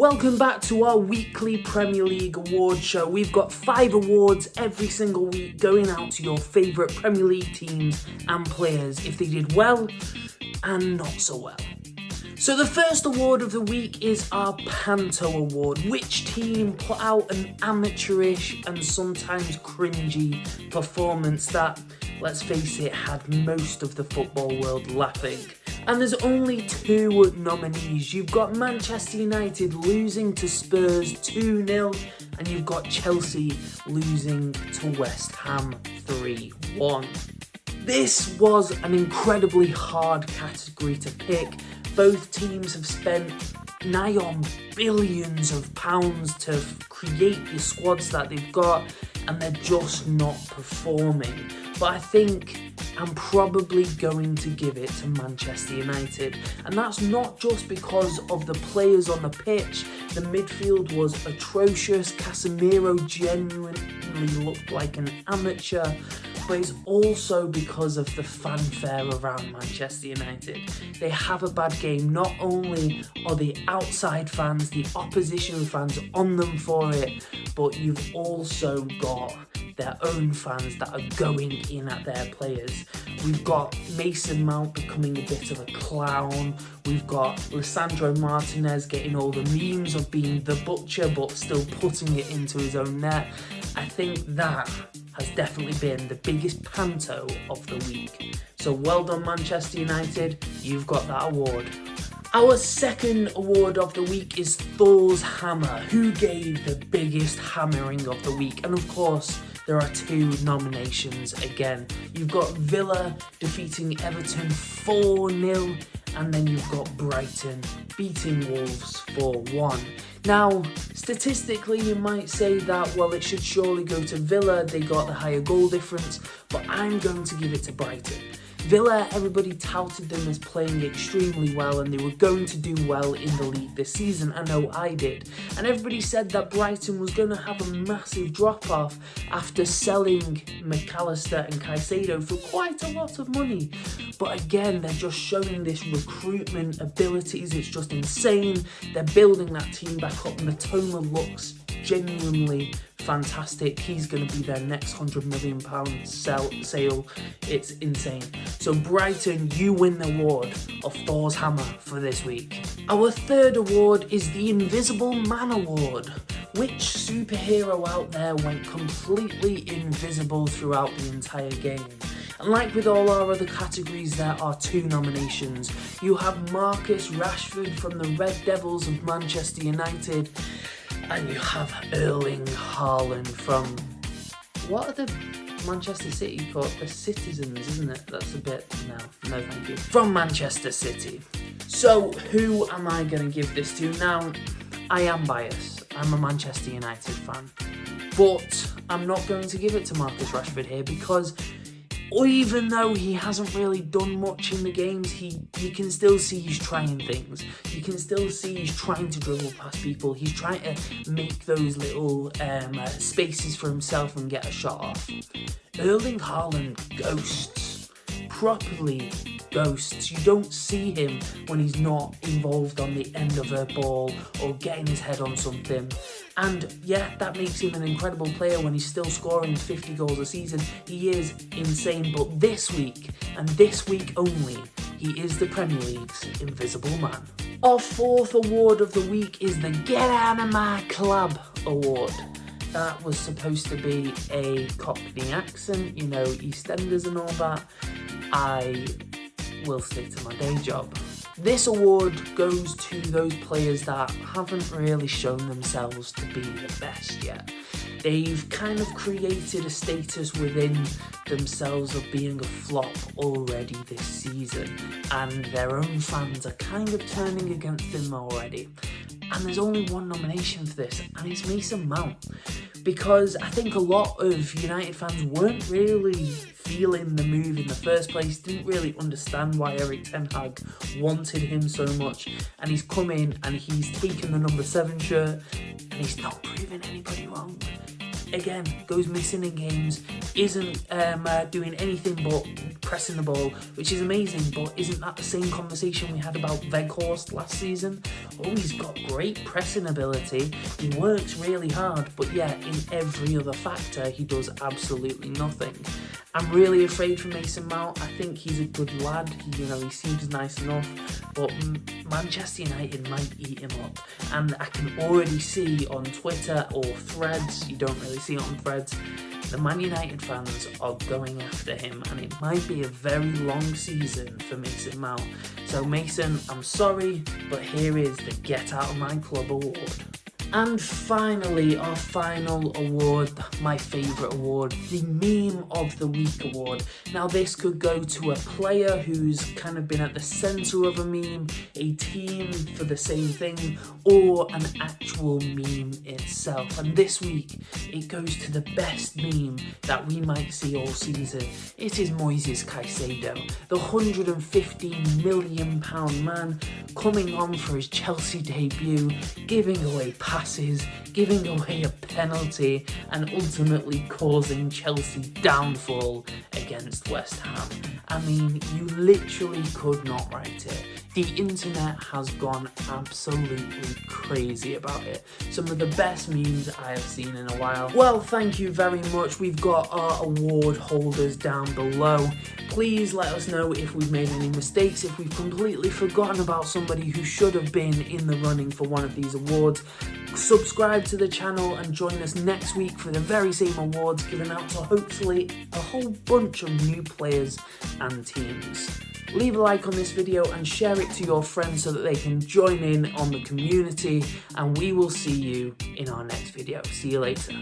Welcome back to our weekly Premier League award show. We've got 5 awards every single week going out to your favourite Premier League teams and players if they did well and not so well. So the first award of the week is our Panto Award. Which team put out an amateurish and sometimes cringy performance that, let's face it, had most of the football world laughing? And there's only 2 nominees. You've got Manchester United losing to Spurs 2-0, and you've got Chelsea losing to West Ham 3-1. This was an incredibly hard category to pick. Both teams have spent nigh on billions of pounds to create the squads that they've got, and they're just not performing. But I think I'm probably going to give it to Manchester United. And that's not just because of the players on the pitch. The midfield was atrocious. Casemiro genuinely looked like an amateur. But it's also because of the fanfare around Manchester United. They have a bad game. Not only are the outside fans, the opposition fans on them for it, but you've also got their own fans that are going in at their players. We've got Mason Mount becoming a bit of a clown. We've got Lisandro Martinez getting all the memes of being the butcher but still putting it into his own net. I think that has definitely been the biggest panto of the week. So well done, Manchester United, you've got that award. Our second award of the week is Thor's Hammer. Who gave the biggest hammering of the week? And of course, there are 2 nominations again. You've got Villa defeating Everton 4-0, and then you've got Brighton beating Wolves 4-1. Now, statistically, you might say that, well, it should surely go to Villa. They got the higher goal difference, but I'm going to give it to Brighton. Villa, everybody touted them as playing extremely well and they were going to do well in the league this season. I know I did. And everybody said that Brighton was going to have a massive drop-off after selling McAllister and Caicedo for quite a lot of money. But again, they're just showing this recruitment abilities. It's just insane. They're building that team back up, and Matoma looks genuinely fantastic. He's going to be their next £100 million sale. It's insane. So Brighton, you win the award of Thor's Hammer for this week. Our third award is the Invisible Man Award. Which superhero out there went completely invisible throughout the entire game? And like with all our other categories, there are 2 nominations. You have Marcus Rashford from the Red Devils of Manchester United, and you have Erling Haaland from, what are the Manchester City called? The Citizens, isn't it? That's a bit, no thank you. From Manchester City. So who am I going to give this to? Now, I am biased. I'm a Manchester United fan. But I'm not going to give it to Marcus Rashford here because even though he hasn't really done much in the games, you can still see he's trying things. You can still see he's trying to dribble past people. He's trying to make those little spaces for himself and get a shot off. Erling Haaland ghosts. Properly ghosts. You don't see him when he's not involved on the end of a ball or getting his head on something. And yeah, that makes him an incredible player when he's still scoring 50 goals a season. He is insane, but this week, and this week only, he is the Premier League's Invisible Man. Our fourth award of the week is the Get Out of My Club Award. That was supposed to be a Cockney accent, EastEnders and all that. I will stick to my day job. This award goes to those players that haven't really shown themselves to be the best yet. They've kind of created a status within themselves of being a flop already this season, and their own fans are kind of turning against them already. And there's only 1 nomination for this, and it's Mason Mount. Because I think a lot of United fans weren't really feeling the move in the first place, didn't really understand why Erik ten Hag wanted him so much, and he's come in and he's taken the number 7 shirt and he's not proving anybody wrong. Again, goes missing in games, isn't doing anything but pressing the ball, which is amazing, but isn't that the same conversation we had about Weghorst last season? Oh, he's got great pressing ability, he works really hard, but yeah, in every other factor, he does absolutely nothing. I'm really afraid for Mason Mount. I think he's a good lad, he seems nice enough, but Manchester United might eat him up. And I can already see on Twitter or Threads, you don't really see it on Threads, the Man United fans are going after him, and it might be a very long season for Mason Mount. So Mason, I'm sorry, but here is the Get Out of My Club award. And finally, our final award, my favourite award, the Meme of the Week award. Now this could go to a player who's kind of been at the centre of a meme, a team for the same thing, or an actual meme itself. And this week, it goes to the best meme that we might see all season. It is Moises Caicedo, the £115 million man coming on for his Chelsea debut, giving away passes, giving away a penalty, and ultimately causing Chelsea downfall against West Ham. I mean, you literally could not write it. The internet has gone absolutely crazy about it. Some of the best memes I have seen in a while. Well, thank you very much. We've got our award holders down below. Please let us know if we've made any mistakes, if we've completely forgotten about somebody who should have been in the running for one of these awards. Subscribe to the channel and join us next week for the very same awards given out to hopefully a whole bunch of new players and teams. Leave a like on this video and share it to your friends so that they can join in on the community, and we will see you in our next video. See you later.